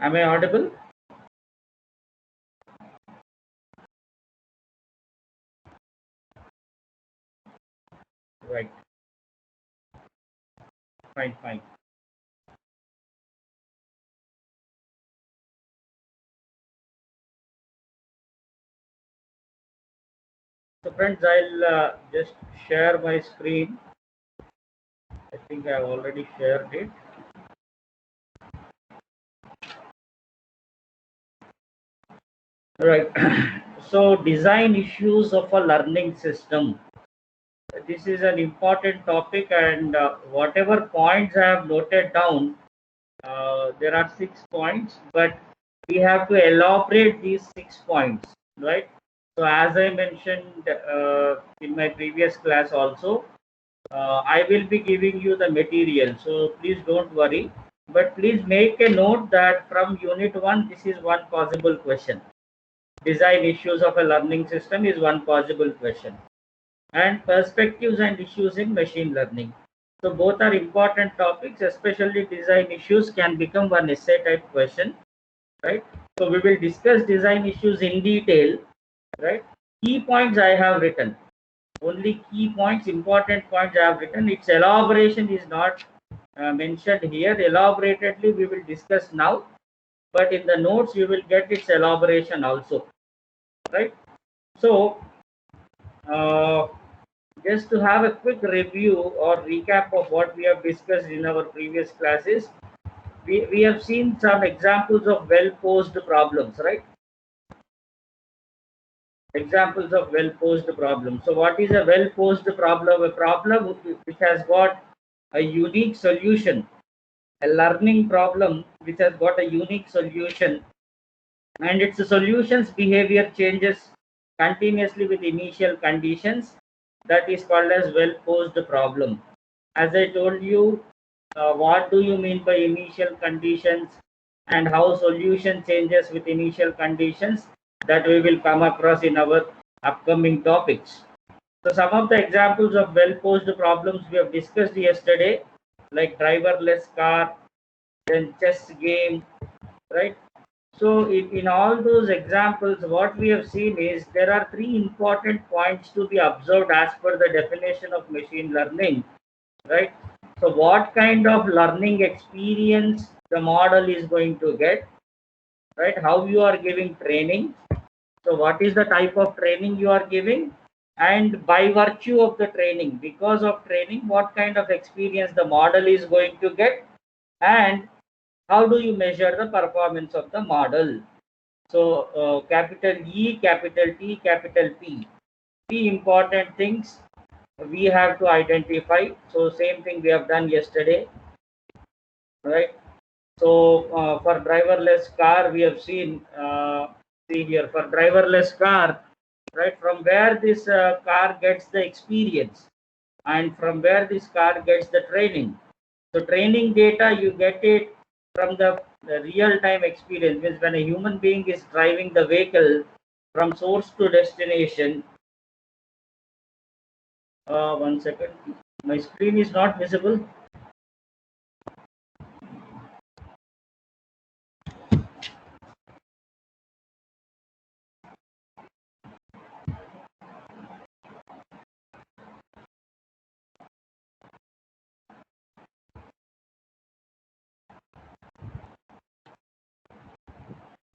Am I audible? Right. Fine, fine. So friends, I'll just share my screen. I think I've already shared it. Right. So design issues of a learning system. This is an important topic, and whatever points I have noted down, there are 6 points, but we have to elaborate these 6 points, right? So as I mentioned in my previous class also, I will be giving you the material, so please don't worry. But please make a note that from unit 1, this is one possible question. Design issues of a learning system is one possible question. And perspectives and issues in machine learning. So both are important topics, especially design issues can become one essay type question, right? So we will discuss design issues in detail, right? Key points I have written. Only key points, important points I have written. Its elaboration is not mentioned here. Elaboratedly we will discuss now, but in the notes you will get its elaboration also, right? So uh, just to have a quick review or recap of what we have discussed in our previous classes, we have seen some examples of well posed problems, right? Examples of well posed problems. So what is a well posed problem? A problem which has got a unique solution, a learning problem which has got a unique solution, and its solutions behavior changes continuously with initial conditions. That is called as well posed problem. As I told you, what do you mean by initial conditions and how solution changes with initial conditions, that we will come across in our upcoming topics. So some of the examples of well posed problems we have discussed yesterday, like driverless car, then chess game, right? So in all those examples, what we have seen is there are three important points to be observed as per the definition of machine learning, right? So what kind of learning experience the model is going to get, right? How you are giving training. So what is the type of training you are giving? And by virtue of the training, because of training, what kind of experience the model is going to get, and how do you measure the performance of the model? So capital E, capital T, capital P. Three important things we have to identify. So same thing we have done yesterday, right? So for driverless car, we have seen, see here, for driverless car, right, from where this car gets the experience and from where this car gets the training. So training data, you get it from the real-time experience, means when a human being is driving the vehicle from source to destination. One second, my screen is not visible.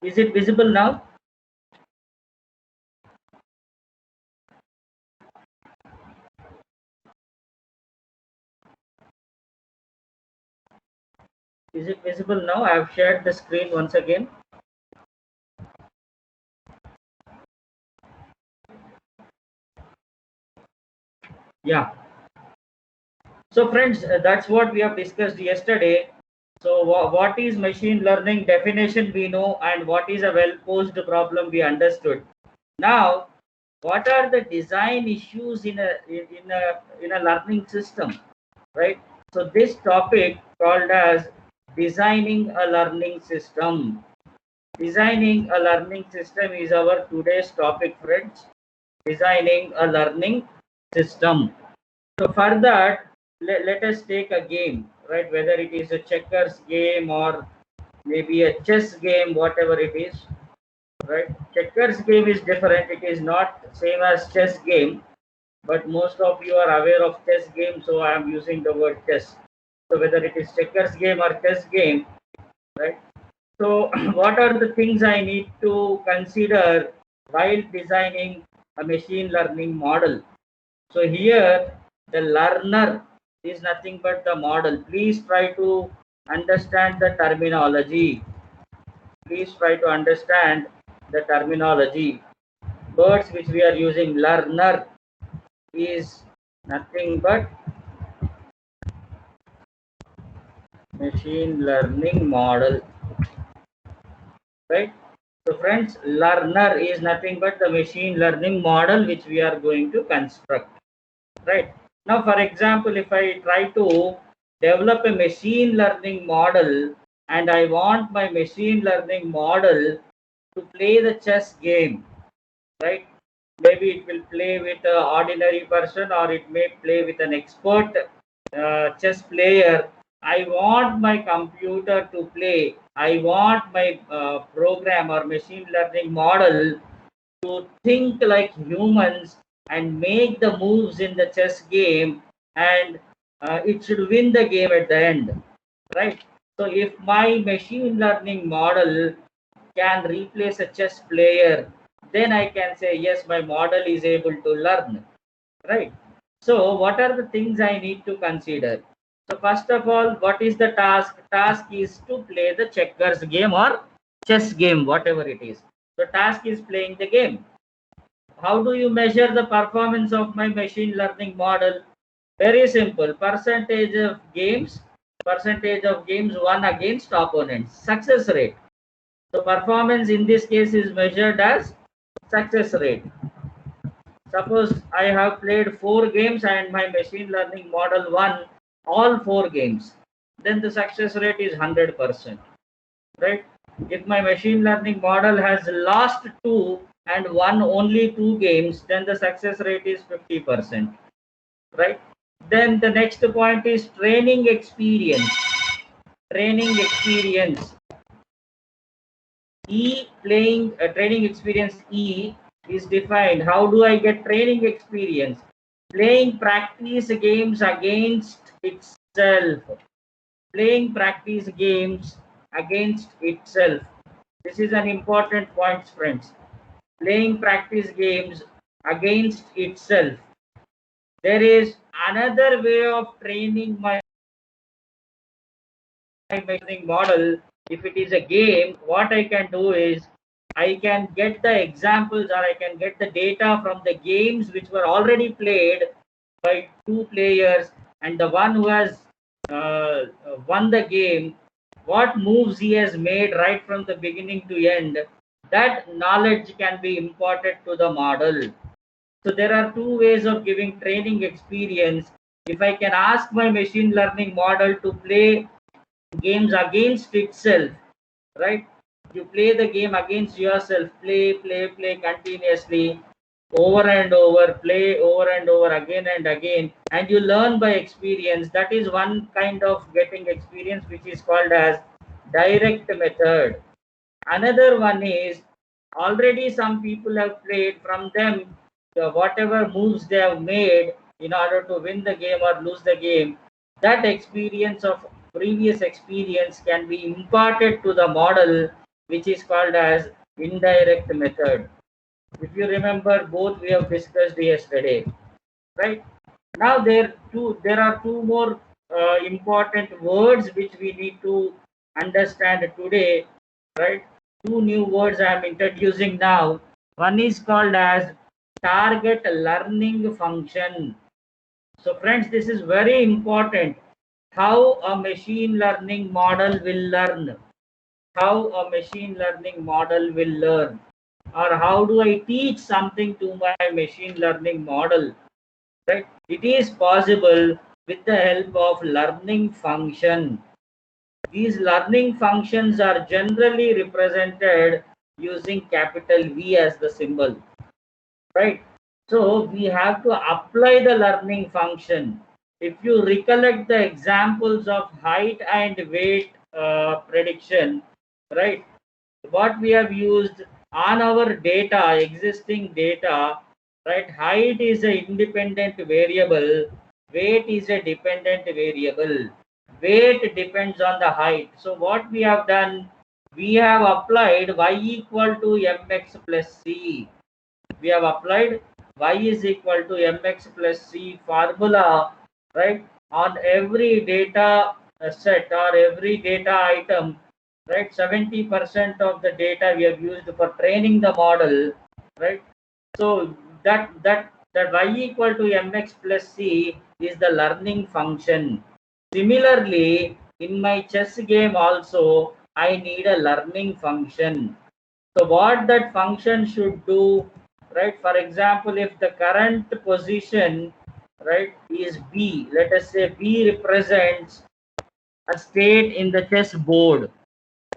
Is it visible now? Is it visible now? I have shared the screen once again. Yeah. So friends, that's what we have discussed yesterday. So what is machine learning definition we know, and what is a well posed problem we understood. Now, what are the design issues in a learning system, right? So this topic called as designing a learning system. Designing a learning system is our today's topic, friends. Designing a learning system. So for that, let us take a game, right? Whether it is a checkers game or maybe a chess game, whatever it is, right? Checkers game is different. It is not same as chess game, but most of you are aware of chess game, so I am using the word chess. So whether it is checkers game or chess game, right? So what are the things I need to consider while designing a machine learning model? So here the learner is nothing but the model. Please try to understand the terminology. Please try to understand the terminology. Words which we are using, learner is nothing but machine learning model, right? So friends, learner is nothing but the machine learning model which we are going to construct, right? Now, for example, if I try to develop a machine learning model and I want my machine learning model to play the chess game, right? Maybe it will play with an ordinary person or it may play with an expert chess player. I want my computer to play. I want my program or machine learning model to think like humans and make the moves in the chess game, and it should win the game at the end, right? So if my machine learning model can replace a chess player, then I can say yes, my model is able to learn, right? So what are the things I need to consider? So first of all, what is the task? Task is to play the checkers game or chess game, whatever it is. So task is playing the game. How do you measure the performance of my machine learning model? Very simple. Percentage of games won against opponents. Success rate. So performance in this case is measured as success rate. Suppose I have played 4 games and my machine learning model won all 4 games. Then the success rate is 100%. Right? If my machine learning model has lost 2 and won only 2 games, then the success rate is 50%. Right? Then the next point is training experience. Training experience. Training experience E is defined. How do I get training experience? Playing practice games against itself. Playing practice games against itself. This is an important point, friends. Playing practice games against itself. There is another way of training my learning model. If it is a game, what I can do is I can get the examples or I can get the data from the games which were already played by 2 players, and the one who has won the game, what moves he has made right from the beginning to end. That knowledge can be imparted to the model. So there are 2 ways of giving training experience. If I can ask my machine learning model to play games against itself, right? You play the game against yourself, play continuously, over and over, play over and over again and again, and you learn by experience. That is one kind of getting experience, which is called as direct method. Another one is already some people have played, from them whatever moves they have made in order to win the game or lose the game, that experience of previous experience can be imparted to the model, which is called as indirect method. If you remember, both we have discussed yesterday, right? Now there are two more important words which we need to understand today, right? 2 new words I am introducing now. One is called as target learning function. So friends, this is very important. How a machine learning model will learn. How a machine learning model will learn. Or how do I teach something to my machine learning model? Right? It is possible with the help of learning function. These learning functions are generally represented using capital V as the symbol, right? So we have to apply the learning function. If you recollect the examples of height and weight prediction, right? What we have used on our data, existing data, right? Height is an independent variable, weight is a dependent variable. Weight depends on the height. So what we have done, we have applied y equal to mx plus c. We have applied y is equal to mx plus c formula, right, on every data set or every data item, right? 70% of the data we have used for training the model, right? So that y equal to mx plus c is the learning function. Similarly, in my chess game also, I need a learning function. So what that function should do, right? For example, if the current position, right, is B, let us say B represents a state in the chess board,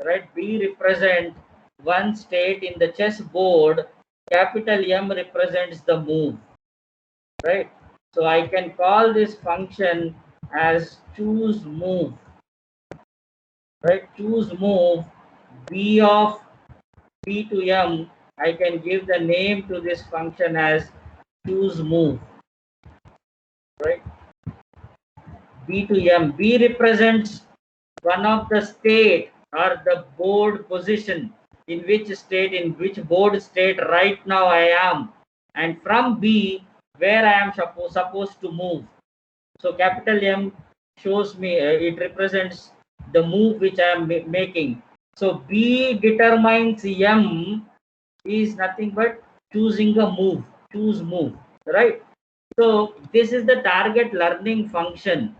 right? B represents one state in the chess board, capital M represents the move, right? So I can call this function as choose move, right? Choose move B of P to M. I can give the name to this function as choose move, right? B to M. B represents one of the state or the board position, in which state, in which board state right now I am, and from B where I am supposed to move. So capital M shows me, it represents the move which I am making. So B determines M is nothing but choosing a move, choose move, right? So this is the target learning function.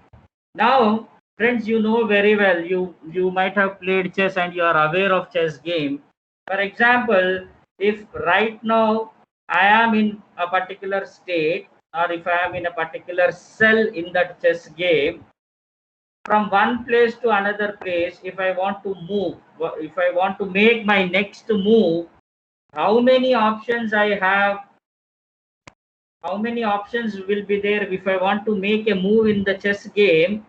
Now, friends, you know very well, you might have played chess and you are aware of chess game. For example, if right now I am in a particular state, or if I am in a particular cell in that chess game, from one place to another place, if I want to move, if I want to make my next move, how many options I have, how many options will be there if I want to make a move in the chess game,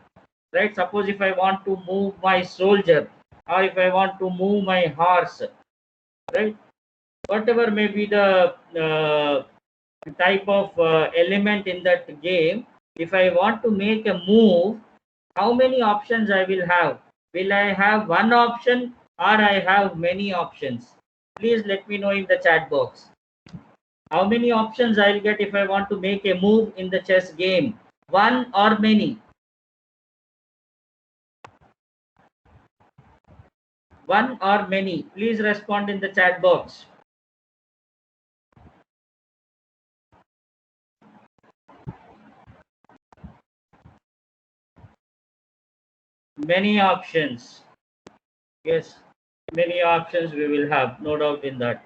right? Suppose if I want to move my soldier, or if I want to move my horse, right? Whatever may be the type of element in that game, if I want to make a move, how many options I will have? Will I have one option or I have many options? Please let me know in the chat box. How many options I'll get if I want to make a move in the chess game? One or many? One or many? Please respond in the chat box. Many options. Yes, many options we will have, no doubt in that.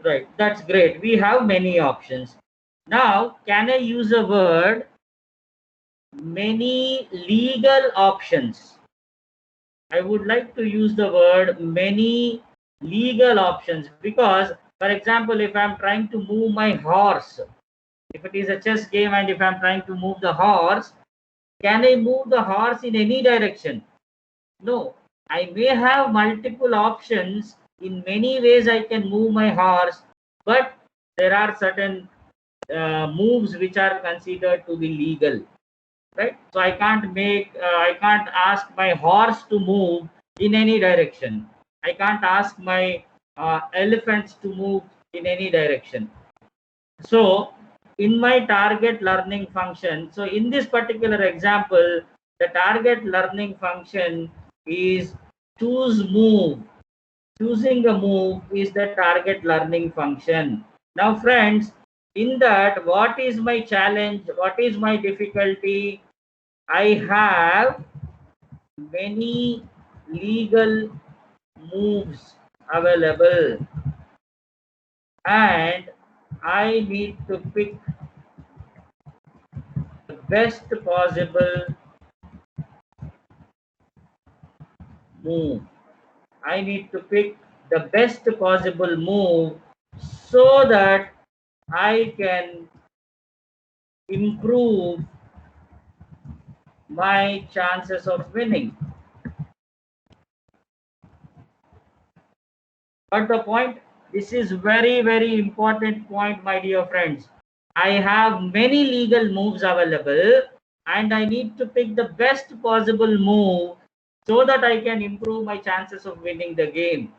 Right, that's great. We have many options. Now, can I use a word many legal options? I would like to use the word many legal options because, for example, if I'm trying to move my horse, if it is a chess game and if I'm trying to move the horse, can I move the horse in any direction? No. I may have multiple options. In many ways, I can move my horse, but there are certain moves which are considered to be legal, right? So I can't ask my horse to move in any direction. I can't ask my elephants to move in any direction. So in my target learning function, so in this particular example, the target learning function is choose move. Choosing a move is the target learning function. Now friends, in that, what is my challenge? What is my difficulty? I have many legal moves available and I need to pick the best possible move. I need to pick the best possible move so that I can improve my chances of winning. But the point, this is very, very important point, my dear friends. I have many legal moves available and I need to pick the best possible move so that I can improve my chances of winning the game.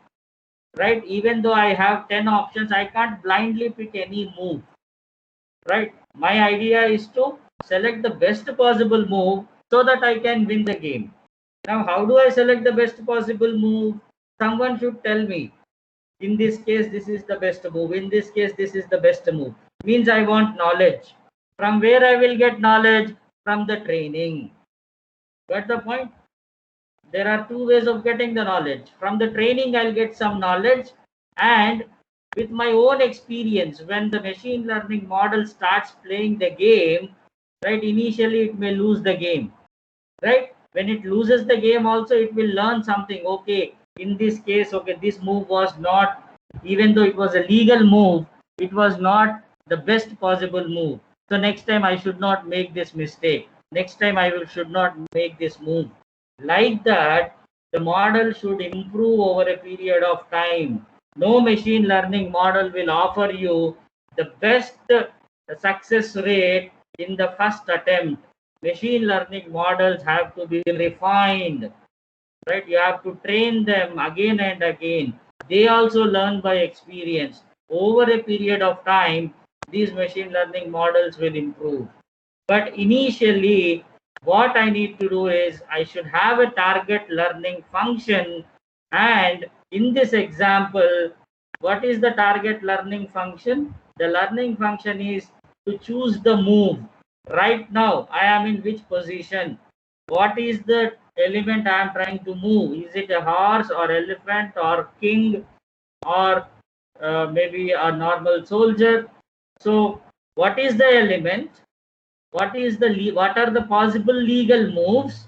Right? Even though I have 10 options, I can't blindly pick any move. Right? My idea is to select the best possible move so that I can win the game. Now, how do I select the best possible move? Someone should tell me. In this case, this is the best move. In this case, this is the best move. Means I want knowledge. From where I will get knowledge? From the training. Got the point? There are two ways of getting the knowledge. From the training, I'll get some knowledge, and with my own experience, when the machine learning model starts playing the game, right, initially it may lose the game, right? When it loses the game also, it will learn something. Okay, in this case, okay, this move was not, even though it was a legal move, it was not the best possible move. So next time I should not make this mistake. Next time I will should not make this move. Like that, the model should improve over a period of time. No machine learning model will offer you the best success rate in the first attempt. Machine learning models have to be refined, right? You have to train them again and again. They also learn by experience. Over a period of time, these machine learning models will improve. But initially, what I need to do is I should have a target learning function. And in this example, what is the target learning function? The learning function is to choose the move. Right now, I am in which position? What is the element I am trying to move? Is it a horse or elephant or king or maybe a normal soldier? So, what is the element? What are the possible legal moves,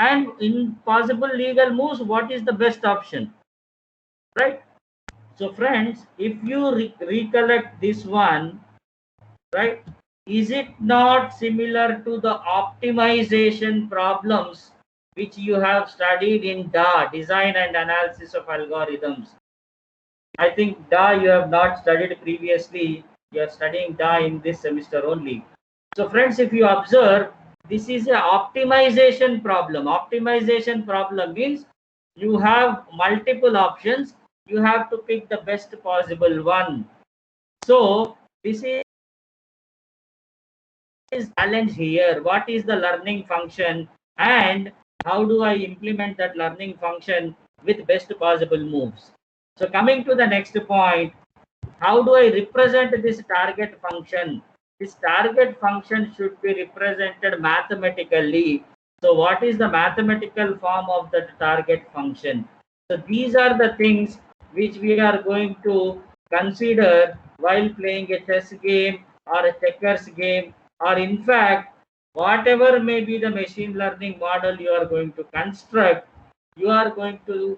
and in possible legal moves, what is the best option, right? So friends, if you recollect this one, right, is it not similar to the optimization problems which you have studied in DA, design and analysis of algorithms? I think DA you have not studied previously. You are studying DA in this semester only. So friends, if you observe, this is a optimization problem. Optimization problem means you have multiple options. You have to pick the best possible one. So this is challenge here. What is the learning function and how do I implement that learning function with best possible moves? So coming to the next point, how do I represent this target function? This target function should be represented mathematically. So what is the mathematical form of the target function? So these are the things which we are going to consider while playing a chess game or a checkers game, or in fact, whatever may be the machine learning model you are going to construct, you are going to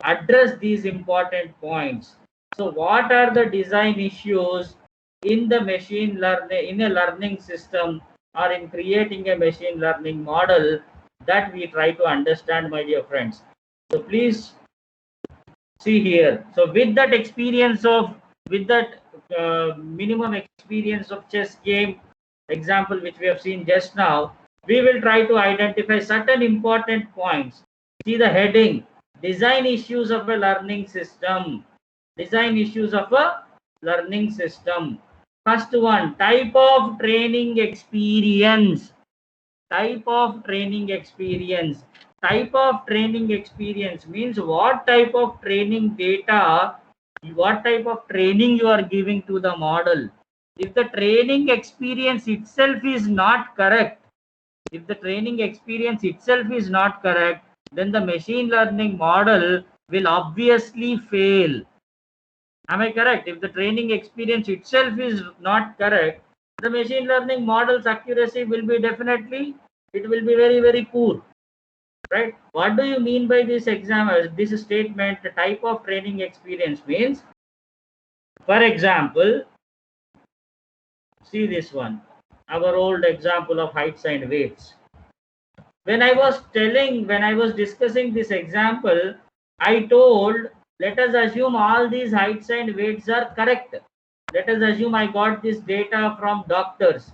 address these important points. So what are the design issues in the machine learning, in a learning system, or in creating a machine learning model, that we try to understand, my dear friends? So please see here. So with that experience of, with that minimum experience of chess game example which we have seen just now, we will try to identify certain important points. See the heading: design issues of a learning system. Design issues of a learning system. First one, type of training experience. Type of training experience. Type of training experience means what type of training data, what type of training you are giving to the model. If the training experience itself is not correct, if the training experience itself is not correct, then the machine learning model will obviously fail. Am I correct? If the training experience itself is not correct, the machine learning model's accuracy will be definitely, it will be very, very poor. Right? What do you mean by this this statement? The type of training experience means, for example, see this one, our old example of heights and weights. When I was discussing this example, I told, let us assume all these heights and weights are correct. Let us assume I got this data from doctors.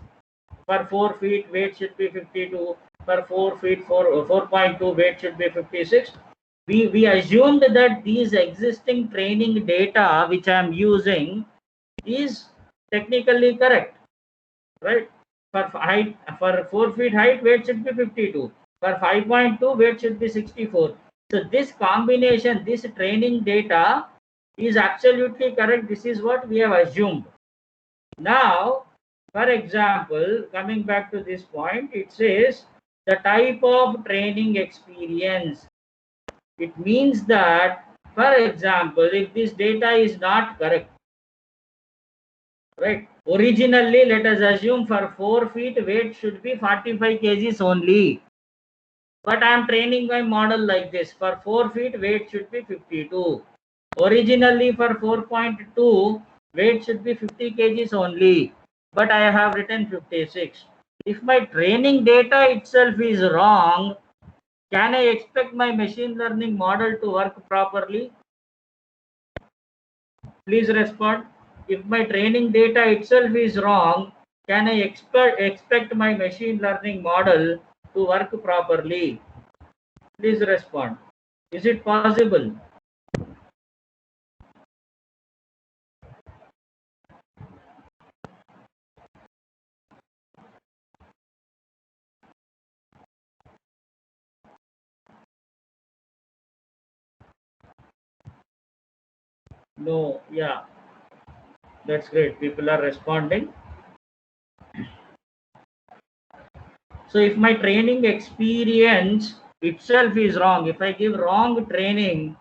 For 4 feet, weight should be 52. For 4 feet, 4.2, weight should be 56. We assumed that these existing training data which I am using is technically correct, right? For 4 feet height, weight should be 52. For 5.2, weight should be 64. So this combination, this training data is absolutely correct. This is what we have assumed. Now, for example, coming back to this point, it says the type of training experience. It means that, for example, if this data is not correct, right? Originally, let us assume for 4 feet weight should be 45 kgs only. But I am training my model like this. For 4 feet weight should be 52. Originally for 4.2 weight should be 50 kgs only. But I have written 56. If my training data itself is wrong, can I expect my machine learning model to work properly? Please respond. If my training data itself is wrong, can I expect my machine learning model to work properly? Please respond. Is it possible? No, yeah, that's great. People are responding. So if my training experience itself is wrong, if I give wrong training,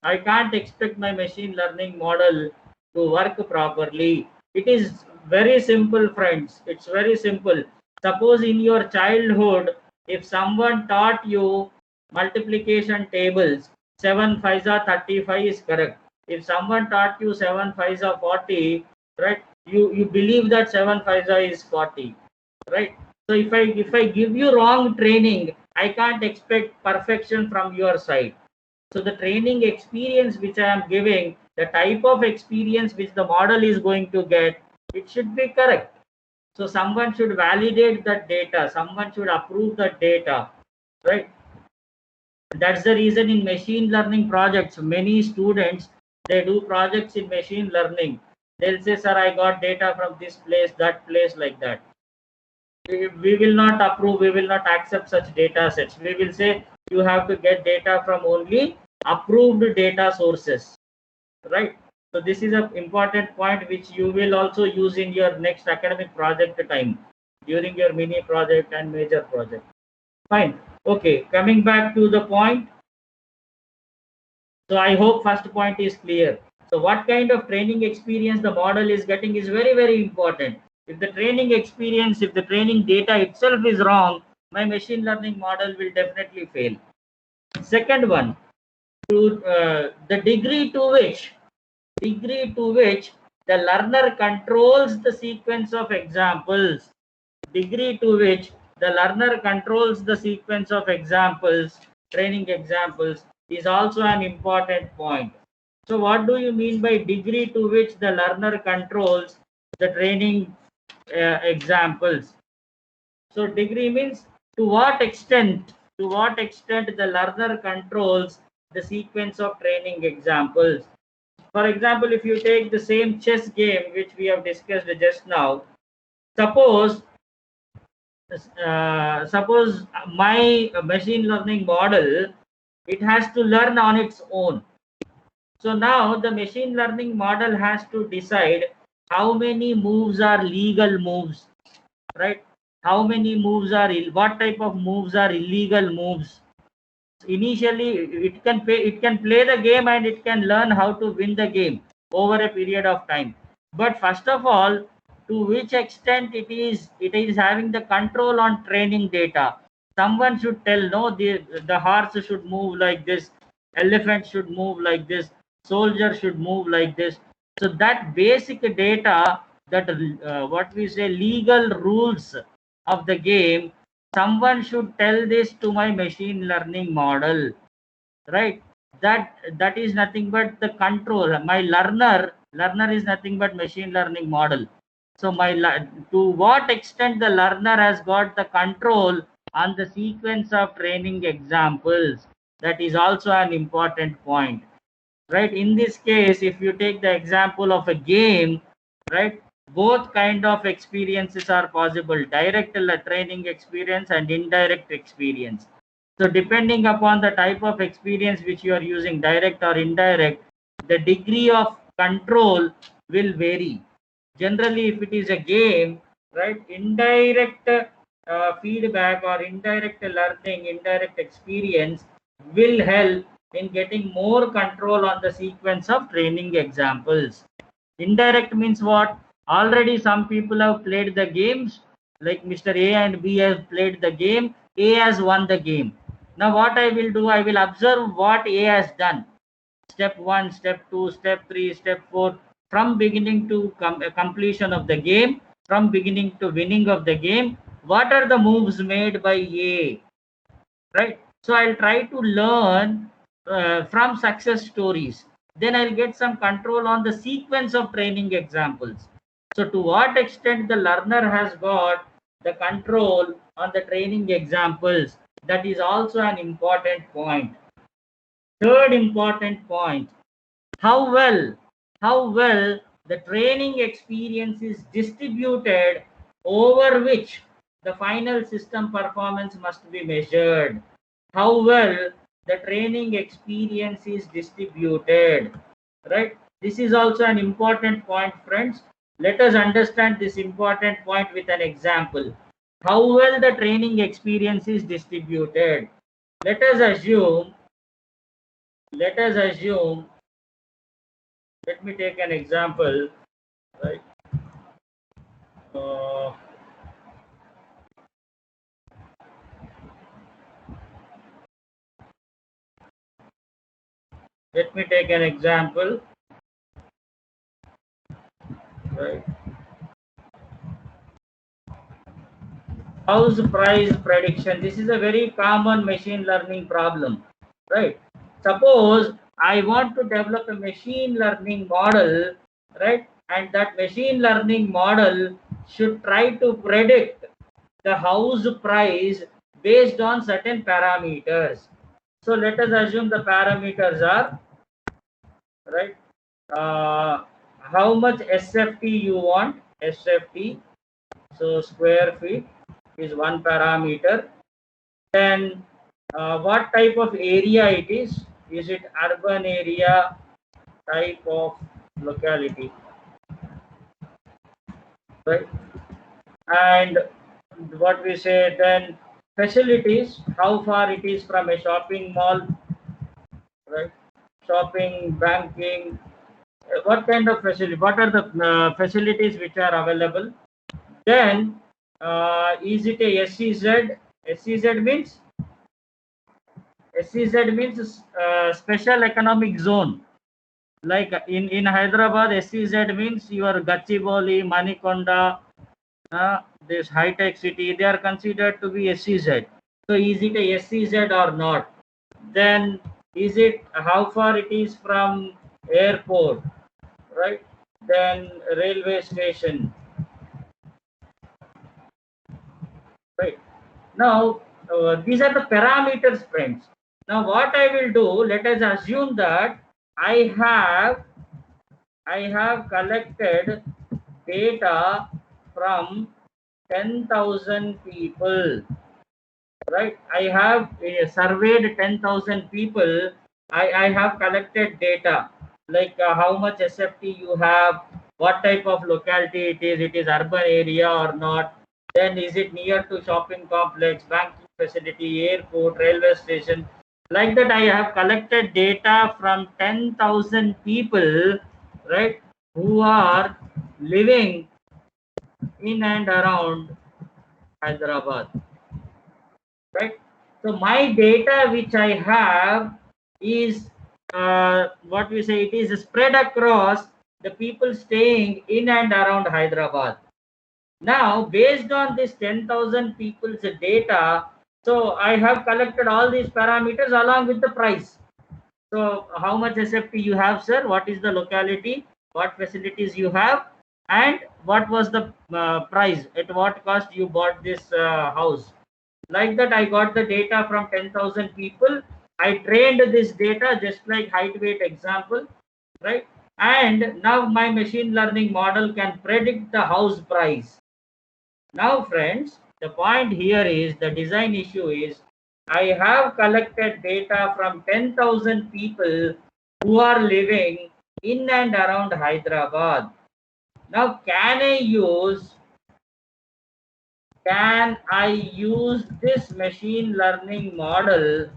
I can't expect my machine learning model to work properly. It is very simple, friends. It's very simple. Suppose in your childhood, if someone taught you multiplication tables, 7 5s are 35 is correct. If someone taught you 7 5s are 40, right? You believe that 7 5s is 40, right? So if I give you wrong training, I can't expect perfection from your side. So the training experience which I am giving, the type of experience which the model is going to get, it should be correct. So someone should validate that data, someone should approve that data, right? That's the reason in machine learning projects, many students, they do projects in machine learning. They'll say, sir, I got data from this place, that place, like that. We will not approve, we will not accept such data sets. We will say you have to get data from only approved data sources, right? So this is an important point which you will also use in your next academic project time, during your mini project and major project. Fine. Okay, coming back to the point. So I hope first point is clear. So what kind of training experience the model is getting is very, very important. If the training experience, if the training data itself is wrong, my machine learning model will definitely fail. Second one, to the degree to which the learner controls the sequence of examples, degree to which the learner controls the sequence of examples, training examples, is also an important point. So what do you mean by degree to which the learner controls the training examples? So degree means to what extent the learner controls the sequence of training examples. For example, if you take the same chess game which we have discussed just now, suppose suppose my machine learning model, it has to learn on its own. So now the machine learning model has to decide how many moves are legal moves, right? How many moves are what type of moves are illegal moves. Initially, it can play the game and it can learn how to win the game over a period of time. But first of all, to which extent it is having the control on training data. Someone should tell, no, the horse should move like this, elephant should move like this, soldier should move like this. So that basic data, that what we say legal rules of the game, someone should tell this to my machine learning model, right? That is nothing but the control. My learner is nothing but machine learning model. So to what extent the learner has got the control on the sequence of training examples, that is also an important point, right? In this case, if you take the example of a game, right, both kind of experiences are possible: direct training experience and indirect experience. So depending upon the type of experience which you are using, direct or indirect, the degree of control will vary. Generally, if it is a game, right, indirect feedback or indirect learning, indirect experience will help in getting more control on the sequence of training examples. Indirect means what? Already some people have played the games, like Mr. A and B have played the game. A has won the game. Now what I will do, I will observe what A has done. Step 1, step 2, step 3, step 4, from beginning to completion of the game, from beginning to winning of the game. What are the moves made by A? Right? So I'll try to learn from success stories. Then I'll get some control on the sequence of training examples. So to what extent the learner has got the control on the training examples, that is also an important point. Third important point: how well the training experience is distributed, over which the final system performance must be measured. How well the training experience is distributed, right? This is also an important point, friends. Let us understand this important point with an example. How well the training experience is distributed. let us assume let us assume Let me take an example, right? Uh, Let me take an example, right? House price prediction. This is a very common machine learning problem, right? Suppose I want to develop a machine learning model, right? And that machine learning model should try to predict the house price based on certain parameters. So let us assume the parameters are, right, how much SFT you want. SFT, so square feet, is one parameter. Then what type of area it is it urban area, type of locality, right? And what we say then, facilities, how far it is from a shopping mall, right? Shopping, banking, what kind of facility, what are the facilities which are available. Then is it a SEZ? SEZ means special economic zone. Like in Hyderabad, SEZ means your Gachibowli, Manikonda, this high tech city, they are considered to be SEZ. So is it a SEZ or not? Then is it, how far it is from airport, right? Then railway station, right? Now these are the parameters, friends. Now what I will do, let us assume that I have collected data from 10,000 people, right? I have surveyed 10,000 people. I have collected data, like how much SFT you have, what type of locality it is urban area or not, then is it near to shopping complex, banking facility, airport, railway station. Like that, I have collected data from 10,000 people, right, who are living in and around Hyderabad, right? So my data which I have is what we say, it is spread across the people staying in and around Hyderabad. Now, based on this 10,000 people's data, so I have collected all these parameters along with the price. So how much SFT you have, sir? What is the locality? What facilities you have? And what was the price? At what cost you bought this house? Like that, I got the data from 10,000 people. I trained this data just like height weight example, right? And now my machine learning model can predict the house price. Now, friends, the point here is the design issue is I have collected data from 10,000 people who are living in and around Hyderabad. Now, can I use this machine learning model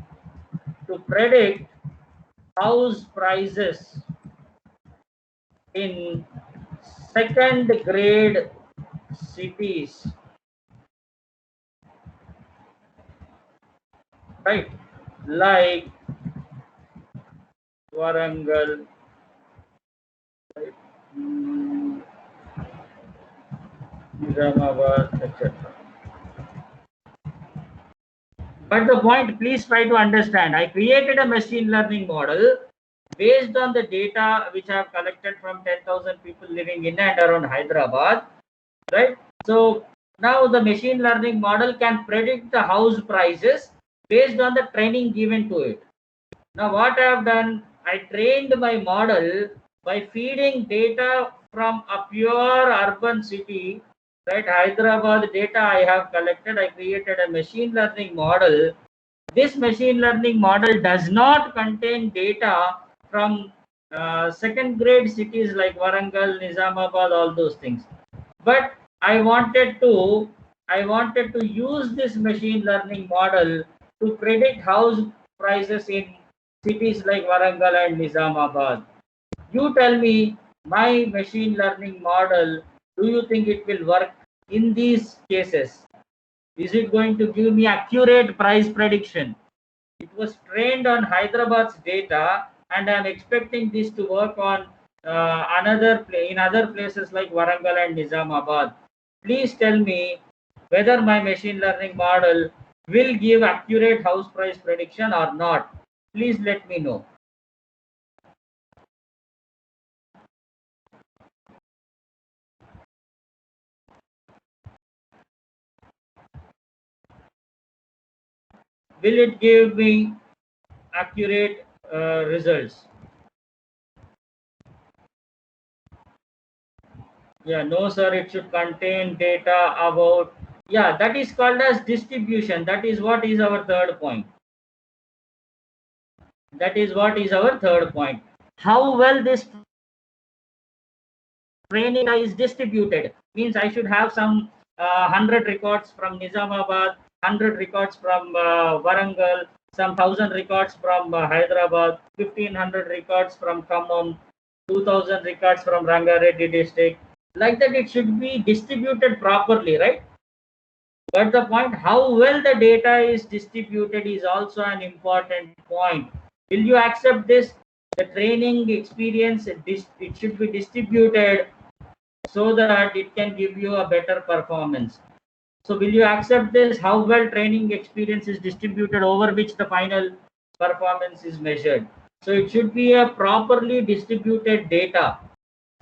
to predict house prices in second grade cities, right? Like Warangal, right? Nizamabad, etc. But the point, please try to understand. I created a machine learning model based on the data which I have collected from 10,000 people living in and around Hyderabad, right? So now the machine learning model can predict the house prices based on the training given to it. Now what I have done, I trained my model by feeding data from a pure urban city, right? Hyderabad data I have collected. I created a machine learning model. This machine learning model does not contain data from second grade cities like Warangal, Nizamabad, all those things. But I wanted to use this machine learning model to predict house prices in cities like Warangal and Nizamabad. You tell me, my machine learning model, do you think it will work in these cases? Is it going to give me accurate price prediction? It was trained on Hyderabad's data, and I'm expecting this to work on in other places like Warangal and Nizamabad. Please tell me whether my machine learning model will give accurate house price prediction or not. Please let me know. Will it give me accurate results? Yeah, no, sir. It should contain data about. Yeah, that is called as distribution. That is what is our third point. That is what is our third point. How well this training is distributed means I should have some 100 records from Nizamabad, 100 records from Warangal, some 1,000 records from Hyderabad, 1,500 records from Khammam, 2,000 records from Rangareddy district. Like that, it should be distributed properly, right? But the point, how well the data is distributed is also an important point. Will you accept this? The training experience, it should be distributed so that it can give you a better performance. So will you accept this? How well training experience is distributed over which the final performance is measured. So it should be a properly distributed data,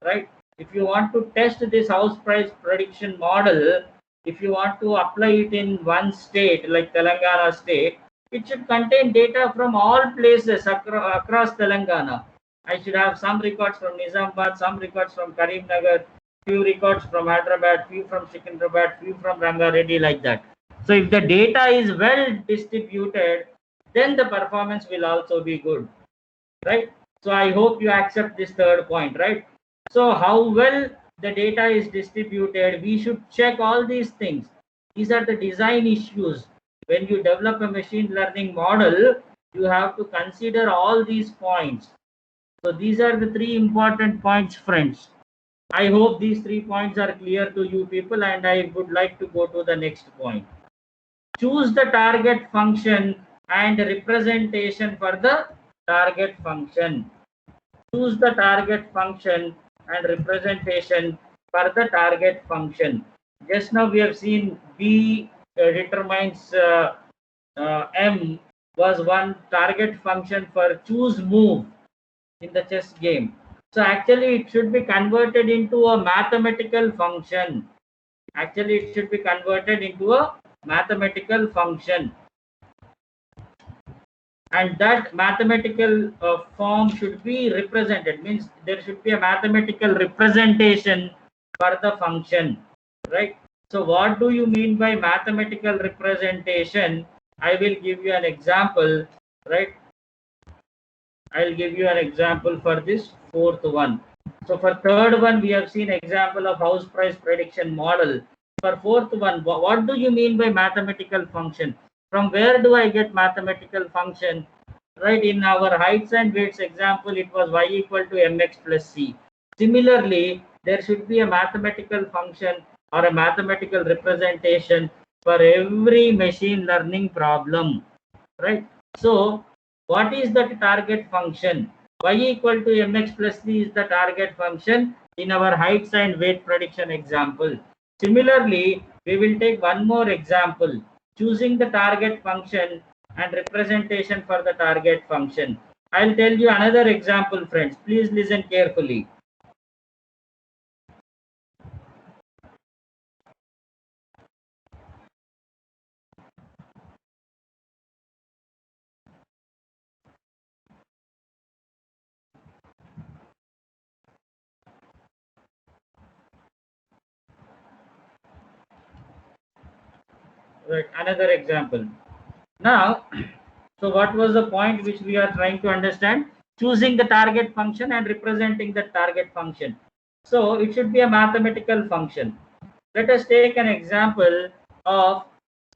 right? If you want to test this house price prediction model, if you want to apply it in one state like Telangana state, it should contain data from all places across Telangana. I should have some records from Nizamabad, some records from Karimnagar, few records from Hyderabad, few from Secunderabad, few from Rangareddy, like that. So if the data is well distributed, then the performance will also be good, right? So I hope you accept this third point, right? So how well the data is distributed, we should check all these things. These are the design issues. When you develop a machine learning model, you have to consider all these points. So these are the three important points, friends. I hope these 3 points are clear to you people, and I would like to go to the next point. Choose the target function and representation for the target function. Choose the target function and representation for the target function. Just now we have seen B determines M was one target function for choose move in the chess game. So actually it should be converted into a mathematical function. Actually it should be converted into a mathematical function, and that mathematical form should be represented, means there should be a mathematical representation for the function, right? So what do you mean by mathematical representation? I will give you an example, right? I'll give you an example for this fourth one. So for third one, we have seen example of house price prediction model. For fourth one, what do you mean by mathematical function? From where do I get mathematical function? Right, in our heights and weights example, it was y equal to mx plus c. Similarly, there should be a mathematical function or a mathematical representation for every machine learning problem, right? So what is the target function? Y equal to mx plus c is the target function in our heights and weight prediction example. Similarly, we will take one more example, choosing the target function and representation for the target function. I'll tell you another example, friends. Please listen carefully. Right, another example. Now, so what was the point which we are trying to understand? Choosing the target function and representing the target function. So it should be a mathematical function. Let us take an example of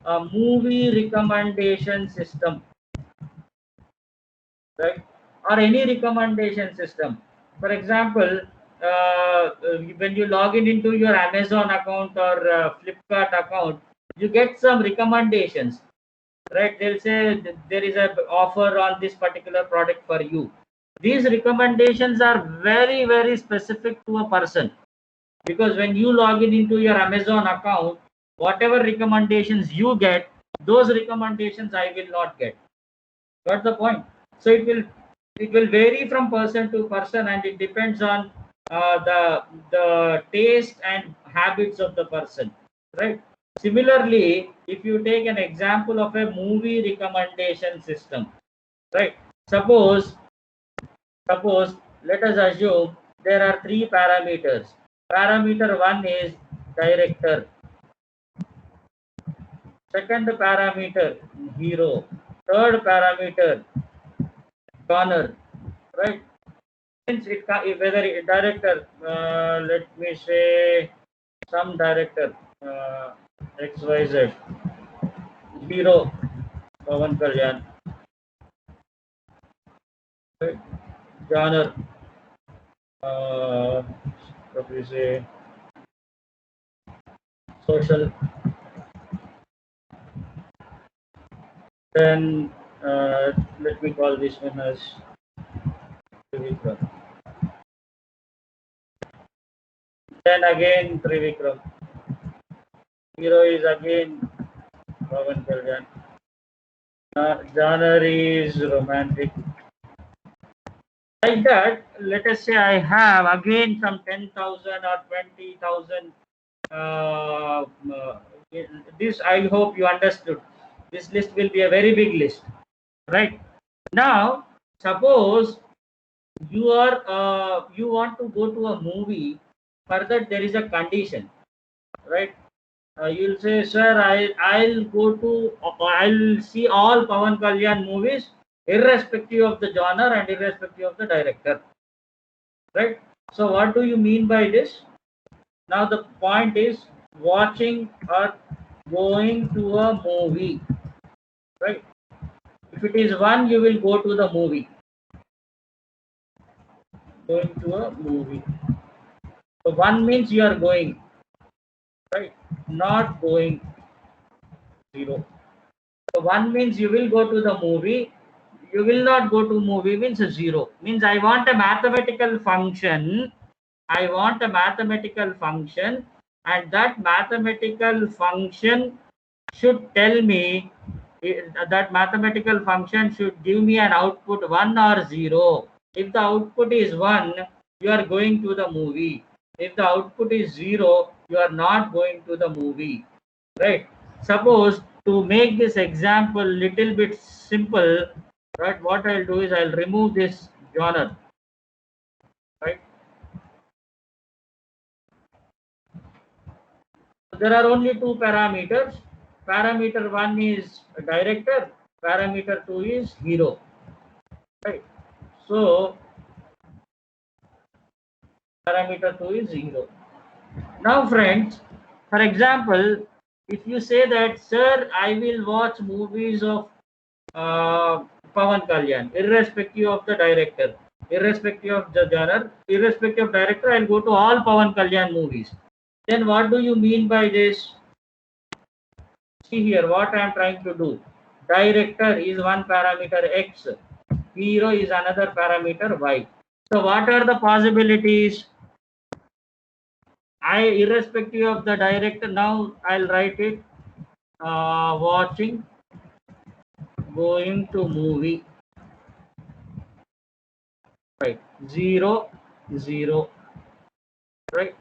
a movie recommendation system, right? Or any recommendation system. For example, when you log in into your Amazon account or Flipkart account, you get some recommendations, right? They'll say there is a offer on this particular product for you. These recommendations are very very specific to a person, because when you log in into your Amazon account, whatever recommendations you get, those recommendations I will not get. Got the point? So it will vary from person to person, and it depends on the taste and habits of the person, right? Similarly, if you take an example of a movie recommendation system, right? Suppose let us assume there are three parameters. Parameter one is director. Second parameter, hero. Third parameter, genre, right? Since whether it director, let me say some director, XYZ, hero, Pavan Kalyan, right? Genre, what we say, social. Then let me call this one as Trivikram. Then again Trivikram. Hero is again Pavan Kalyan. Genre is romantic. Like that, let us say I have again from 10,000 or 20,000. Uh, uh, this I hope you understood. This list will be a very big list, right? Now, suppose you want to go to a movie. For that, there is a condition, right? You'll say, sir, I'll see all Pavan Kalyan movies, irrespective of the genre and irrespective of the director, right? So what do you mean by this? Now the point is watching or going to a movie, right? If it is one, you will go to the movie. Going to a movie. So one means you are going, right? Not going, zero. So one means you will go to the movie. You will not go to movie means a zero. Means I want a mathematical function. I want a mathematical function and that mathematical function should tell me, that mathematical function should give me an output 1 or 0. If the output is 1, you are going to the movie. If the output is 0, you are not going to the movie, right? Suppose, to make this example little bit simple, right, what I'll do is I'll remove this genre, right? There are only two parameters. Parameter 1 is director, parameter 2 is hero, right? So parameter 2 is 0. Now friends, for example, if you say that, sir, I will watch movies of Pavan Kalyan, irrespective of the director, irrespective of the genre, irrespective of director, I'll go to all Pavan Kalyan movies. Then what do you mean by this? See here, what I am trying to do. Director is one parameter X, hero is another parameter Y. So what are the possibilities? Irrespective of the director, now I'll write it, watching, going to movie, right? 0, 0, right?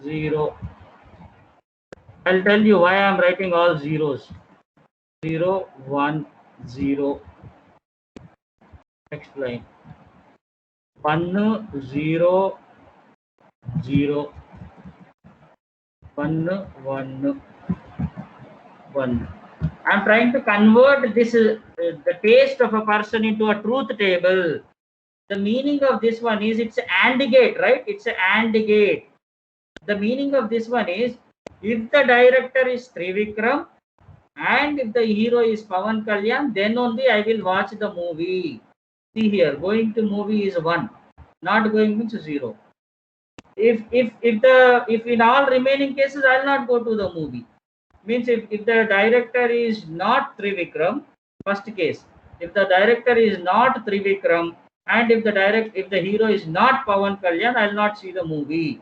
0. I'll tell you why I'm writing all zeros. 0, 1, 0. Next line. 1, 0, 0. 1, 1, 1. I'm trying to convert this, the taste of a person, into a truth table. The meaning of this one is, it's an AND gate, right? It's an AND gate. The meaning of this one is, if the director is Trivikram and if the hero is Pavan Kalyan, then only I will watch the movie. See here, going to movie is 1, not going means 0. If in all remaining cases I'll not go to the movie. Means if the director is not Trivikram, first case, if the director is not Trivikram and if the hero is not Pavan Kalyan, I'll not see the movie.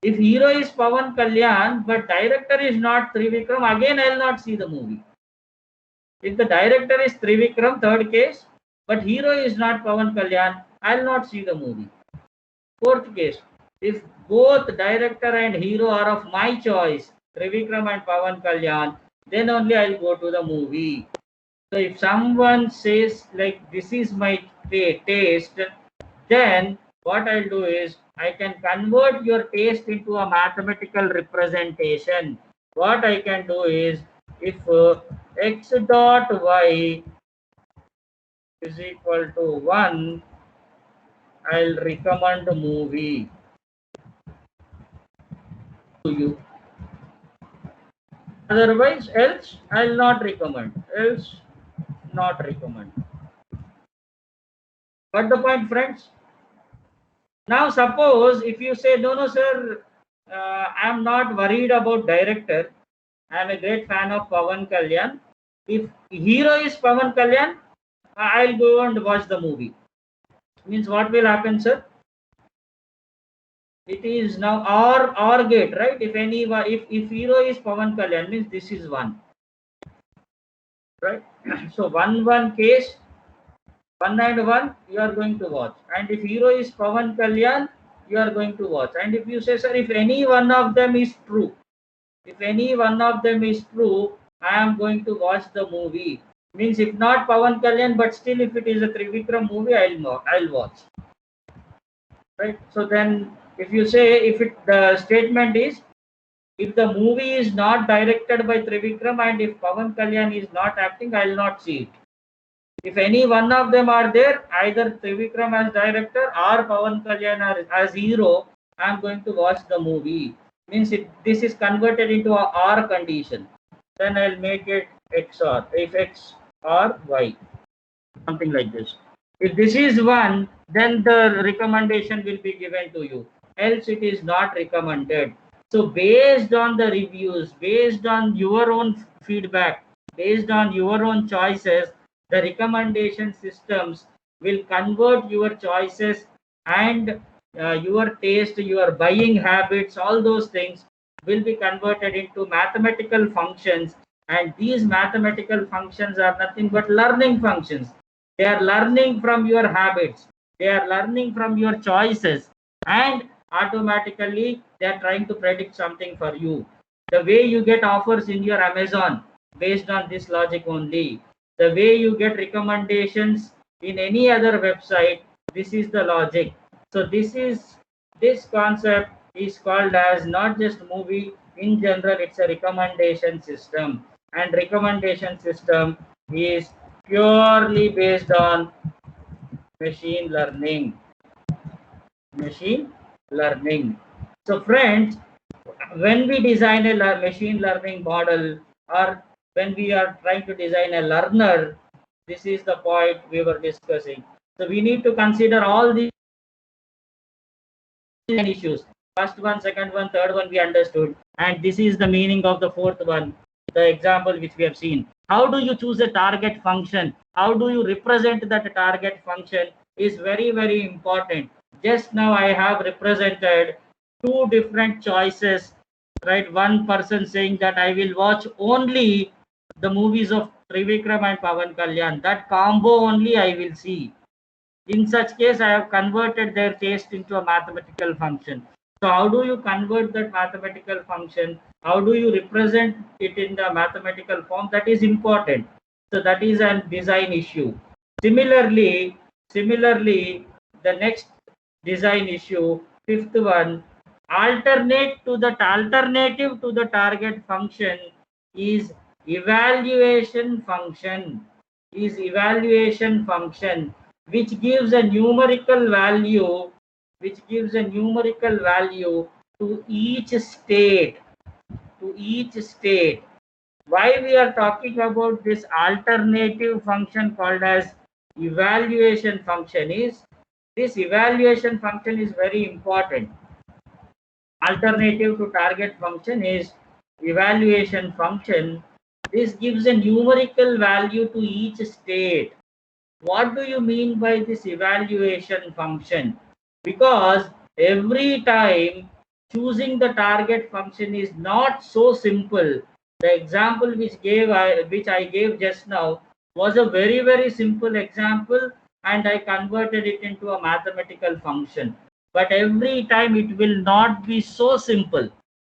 If hero is Pavan Kalyan but director is not Trivikram, again I'll not see the movie. If the director is Trivikram, third case, but hero is not Pavan Kalyan, I'll not see the movie. Fourth case, if both director and hero are of my choice, Trivikram and Pavan Kalyan, then only I'll go to the movie. So if someone says like, this is my taste, then what I'll do is I can convert your taste into a mathematical representation. What I can do is, if x dot y is equal to 1, I'll recommend a movie to you. Otherwise, else I'll not recommend. Else, not recommend. Got the point, friends? Now, suppose if you say, no, sir, I'm not worried about director. I'm a great fan of Pavan Kalyan. If hero is Pavan Kalyan, I'll go and watch the movie. Means what will happen, sir? It is now or gate, right? If hero is Pavan Kalyan, means this is 1, right? So 1 case, 1 and 1 you are going to watch, and if hero is Pavan Kalyan, you are going to watch. And if you say, sir, if any one of them is true, I am going to watch the movie. Means if not Pavan Kalyan, but still if it is a Trivikram movie, I'll watch. Right. So then, if you say, the statement is, if the movie is not directed by Trivikram and if Pavan Kalyan is not acting, I'll not see it. If any one of them are there, either Trivikram as director or Pavan Kalyan as hero, I'm going to watch the movie. Means this is converted into a OR condition. Then I'll make it XOR, if X or Y, something like this. If this is 1, then the recommendation will be given to you. Else it is not recommended. So based on the reviews, based on your own feedback, based on your own choices, the recommendation systems will convert your choices and your taste, your buying habits, all those things will be converted into mathematical functions, and these mathematical functions are nothing but learning functions. They are learning from your habits, they are learning from your choices, and automatically they are trying to predict something for you. The way you get offers in your Amazon based on this logic only, the way you get recommendations in any other website, this is the logic. So this concept is called as not just movie. In general, it's a recommendation system, and recommendation system is purely based on machine learning. Machine learning. So friends, when we design a machine learning model, or when we are trying to design a learner, this is the point we were discussing. So we need to consider all these issues. First one, second one, third one we understood, and this is the meaning of the fourth one, the example which we have seen. How do you choose a target function? How do you represent that target function is very, very important. Just now I have represented two different choices, right? One person saying that I will watch only the movies of Trivikram and Pavan Kalyan. That combo only I will see. In such case, I have converted their taste into a mathematical function. So how do you convert that mathematical function? How do you represent it in the mathematical form? That is important. So that is a design issue. Similarly, the next design issue, fifth one, alternative to the target function is evaluation function. Is evaluation function which gives a numerical value, to each state, why we are talking about this alternative function called as evaluation function is, this evaluation function is very important. Alternative to target function is evaluation function. This gives a numerical value to each state. What do you mean by this evaluation function? Because every time choosing the target function is not so simple. The example which I gave just now was a very, very simple example, and I converted it into a mathematical function. But every time it will not be so simple.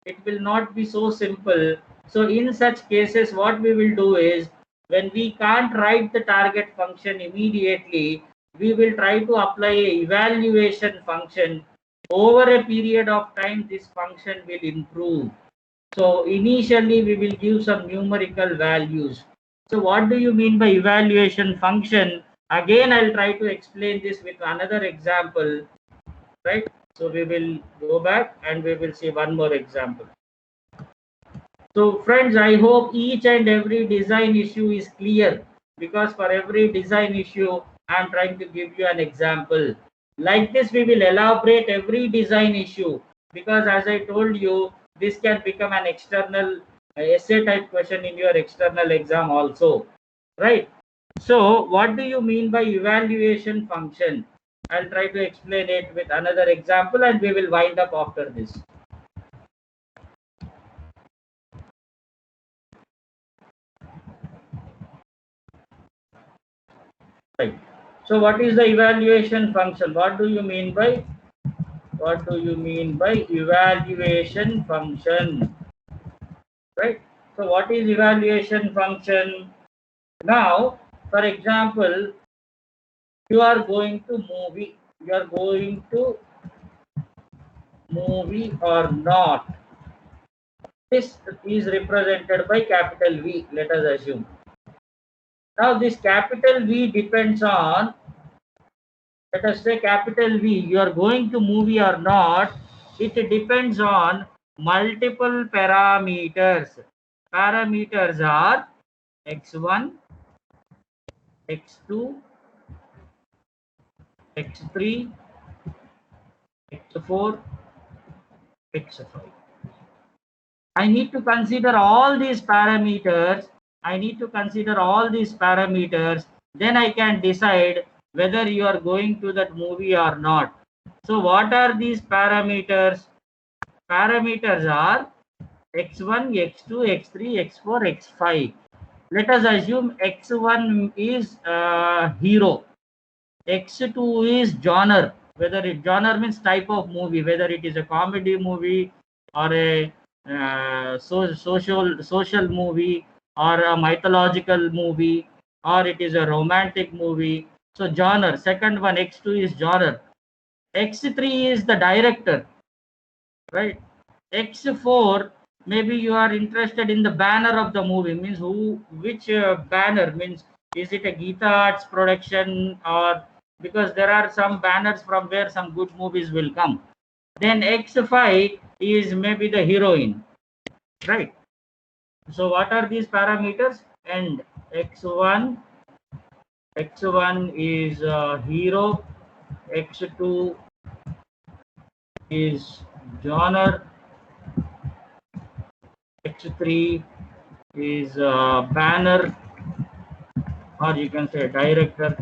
It will not be so simple. So in such cases, what we will do is, when we can't write the target function immediately, we will try to apply a evaluation function. Over a period of time, this function will improve. So initially we will give some numerical values. So what do you mean by evaluation function? Again, I'll try to explain this with another example, right? So we will go back and we will see one more example. So friends, I hope each and every design issue is clear, because for every design issue, I am trying to give you an example. Like this, we will elaborate every design issue, because as I told you, this can become an external essay type question in your external exam also, right? So what do you mean by evaluation function? I'll try to explain it with another example, and we will wind up after this. Right. So what is the evaluation function? What do you mean by evaluation function? Right. So what is evaluation function? Now, for example, you are going to movie. You are going to movie or not. This is represented by capital V. Let us assume. Now this capital V depends on, let us say capital V, you are going to movie or not, it depends on multiple parameters. Parameters are x1, x2, x3, x4, x5. I need to consider all these parameters. Then I can decide whether you are going to that movie or not. So what are these parameters? Parameters are x1, x2, x3, x4, x5. Let us assume x1 is hero, x2 is genre. Whether it genre means type of movie, whether it is a comedy movie or a social movie or a mythological movie or it is a romantic movie. So genre. Second one, x2 is genre. x3 is the director, right? x4, maybe you are interested in the banner of the movie, means which banner, means is it a Geeta Arts production, or because there are some banners from where some good movies will come. Then x5 is maybe the heroine, right? So what are these parameters? And x1 is hero, x2 is genre, x3 is banner, or you can say director,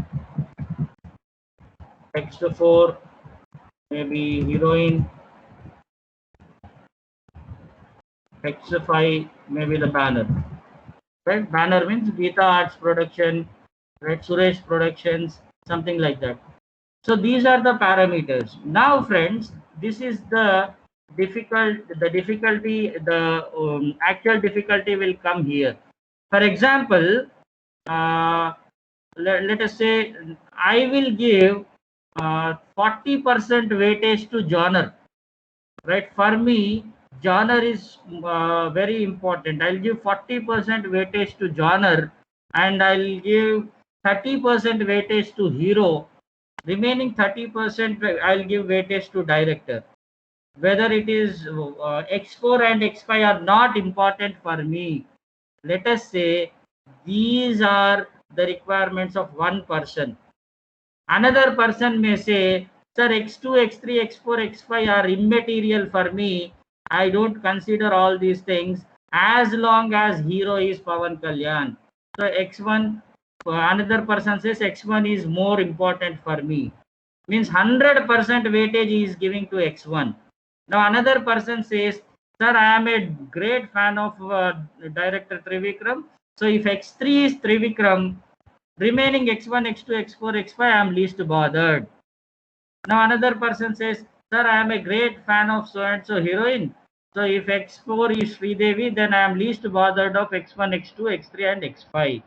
x4 maybe heroine, x5 maybe the banner, right? Banner means Geeta Arts production, right? Suresh Productions, something like that. So these are the parameters. Now friends, this is the difficulty, the actual difficulty will come here. For example, uh, let us say I will give 40% weightage to genre, right? For me, genre is very important. I'll give 40% weightage to genre, and I'll give 30% weightage to hero. Remaining 30% I'll give weightage to director. Whether it is x4 and x5 are not important for me. Let us say these are the requirements of one person. Another person may say, sir, x2, x3, x4, x5 are immaterial for me. I don't consider all these things as long as hero is Pawan Kalyan. So x1, another person says x1 is more important for me. Means 100% weightage is giving to x1. Now another person says, sir, I am a great fan of director Trivikram. So if x3 is Trivikram, remaining x1, x2, x4, x5, I am least bothered. Now another person says, sir, I am a great fan of so and so heroine. So if x4 is Sridevi, then I am least bothered of x1, x2, x3, and x5.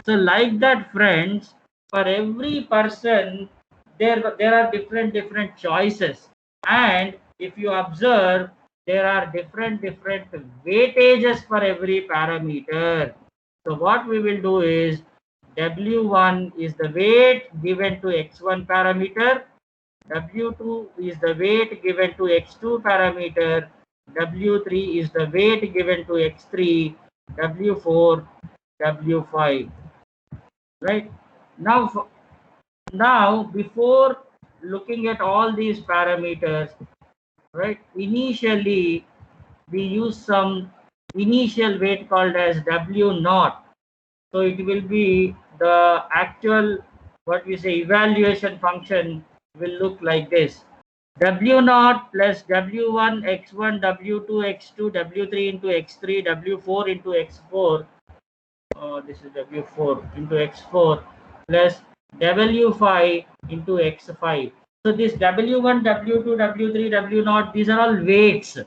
So like that, friends, for every person, there are different choices. And if you observe, there are different weightages for every parameter. So what we will do is W1 is the weight given to X1 parameter, W2 is the weight given to X2 parameter, W3 is the weight given to X3, W4, W5. Right? Now, now before looking at all these parameters, right, initially we use some initial weight called as W naught. So it will be the actual, what we say, evaluation function will look like this. W naught plus W1 x1 W2 x2 W3 into x3 W4 into x4, this is W4 into x4 plus W5 into x5. So this W1, W2, W3, W0, these are all weights,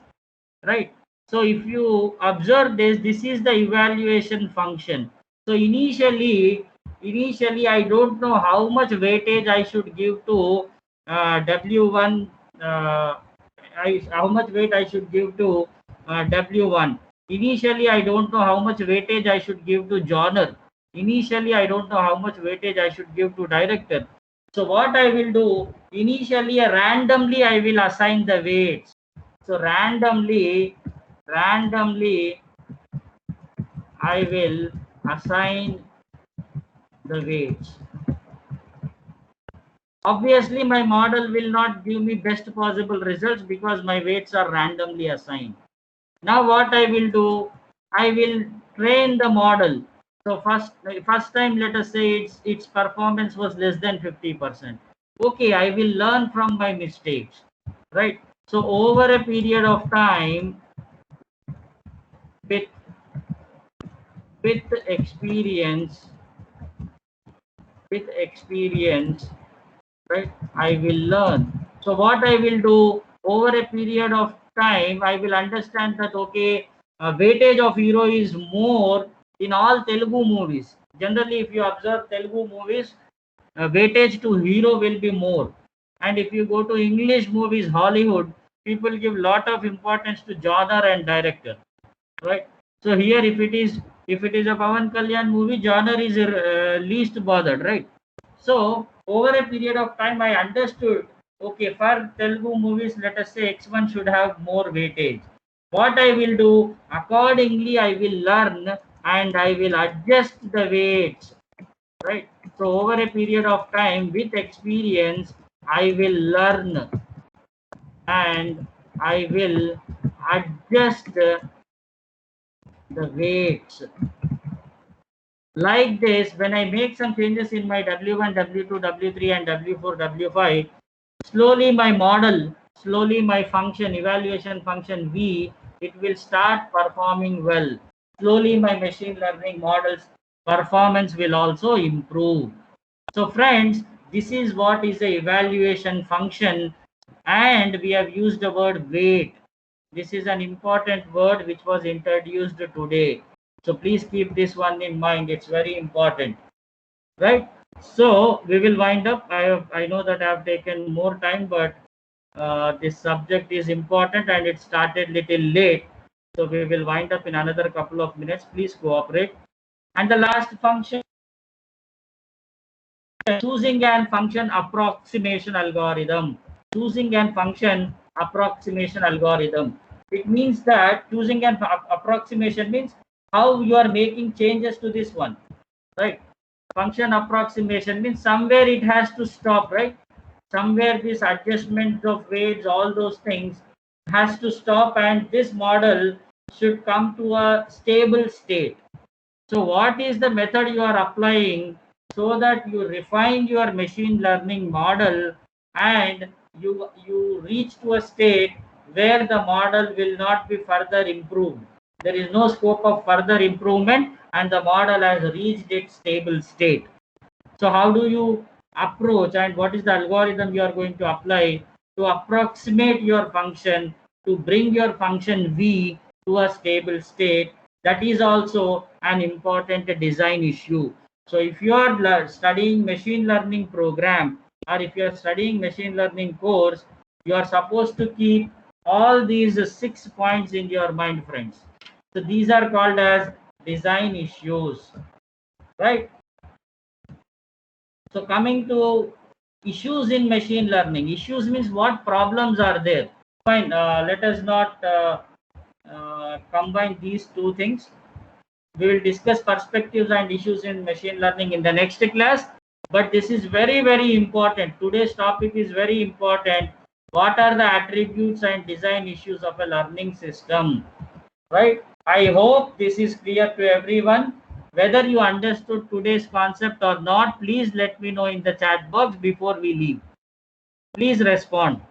right? So if you observe this, this is the evaluation function. So initially I don't know how much weightage I should give to W1, how much weight I should give to W1. Initially, I don't know how much weightage I should give to genre. Initially, I don't know how much weightage I should give to director. So what I will do, initially, randomly, I will assign the weights. So randomly, I will assign the weights. Obviously, my model will not give me best possible results because my weights are randomly assigned. Now what I will do, I will train the model. So first time, let us say its performance was less than 50%. Okay, I will learn from my mistakes, right? So over a period of time, with with experience, with experience, right, I will learn. So what I will do, over a period of time I will understand that okay, weightage of hero is more in all Telugu movies. Generally if you observe Telugu movies, weightage to hero will be more. And if you go to English movies, Hollywood, people give lot of importance to genre and director, right? So here if it is a Pavan Kalyan movie, genre is least bothered, right? So over a period of time I understood, okay, for Telugu movies, let us say X1 should have more weightage. What I will do, accordingly I will learn and I will adjust the weights, right? So over a period of time with experience I will learn and I will adjust the weights. Like this, when I make some changes in my W1, W2, W3 and W4, W5, slowly my model, slowly my function, evaluation function V, it will start performing well. Slowly my machine learning models performance will also improve. So friends, this is what is the evaluation function, and we have used the word weight. This is an important word which was introduced today. So please keep this one in mind. It's very important, right? So we will wind up. I know that I have taken more time, but this subject is important and it started little late. So we will wind up in another couple of minutes. Please cooperate. And the last function, choosing and function approximation algorithm. Choosing and function approximation algorithm. It means that choosing and approximation means how you are making changes to this one, right? Function approximation means somewhere it has to stop, right? Somewhere this adjustment of weights, all those things has to stop, and this model should come to a stable state. So what is the method you are applying so that you refine your machine learning model and you reach to a state where the model will not be further improved. There is no scope of further improvement and the model has reached its stable state. So how do you approach and what is the algorithm you are going to apply to approximate your function to bring your function V to a stable state? That is also an important design issue. So if you are studying machine learning program or if you are studying machine learning course, you are supposed to keep all these 6 points in your mind, friends. So these are called as design issues, right? So coming to issues in machine learning, issues means what problems are there. Fine, let us not combine these two things. We will discuss perspectives and issues in machine learning in the next class. But this is very, very important. Today's topic is very important. What are the attributes and design issues of a learning system? Right? I hope this is clear to everyone. Whether you understood today's concept or not, please let me know in the chat box before we leave. Please respond.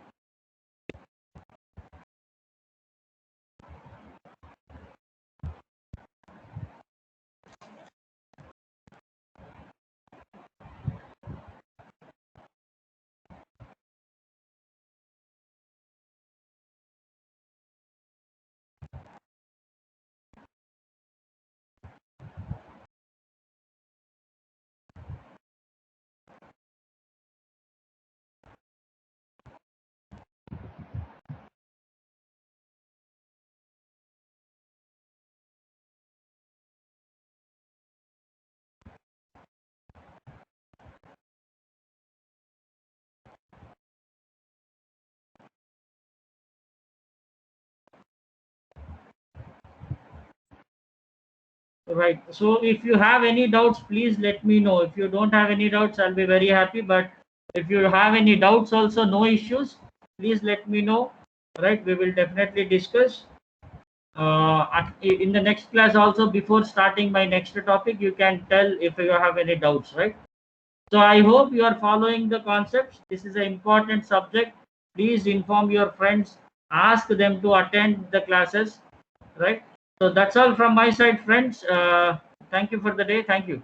Right. So if you have any doubts, please let me know. If you don't have any doubts, I'll be very happy. But if you have any doubts also, no issues, please let me know. Right. We will definitely discuss. In the next class also, before starting my next topic, you can tell if you have any doubts, right? So I hope you are following the concepts. This is an important subject. Please inform your friends, ask them to attend the classes, right? So that's all from my side, friends. Thank you for the day. Thank you.